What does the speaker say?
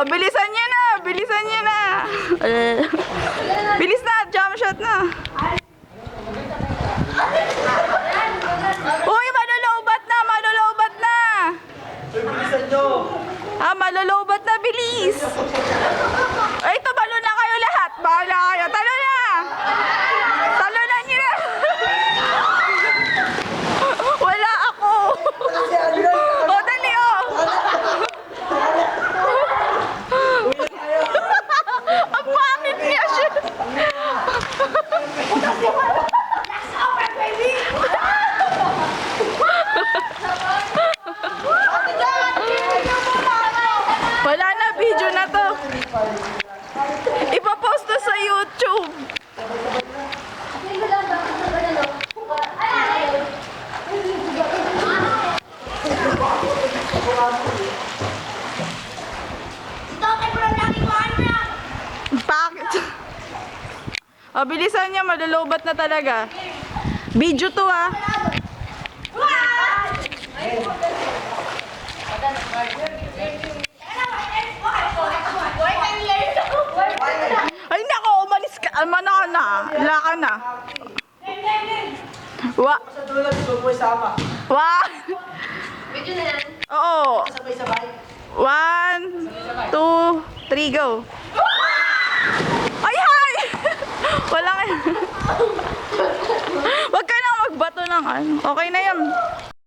Oh, bilisan niyo na! Bilisan niyo na! Bilis na! Jump shot na! Uy! Malulubat na! Malulubat na! Bilisan nyo! Ah, malulubat na! Bilis! Ay, tumalo na kayo lahat! Bahala kayo! Talo na! Talo na niyo na! Wala ako! O, dali oh! Ang pangit niya siya! Wala na, video na to. Ipapost to sa YouTube. Bakit? Oh, bilisan niya, malulubat na talaga. Video to ah. Ay nako, umalis ka. Mana ka na. Wala ka na. Sa dulo, gusto mo isama. Video na yan. Oo. Sabay-sabay. 1, 2, 3, go. Ay, hi! Wala ka. Wag ka nang magbato ng ano. Okay na yan.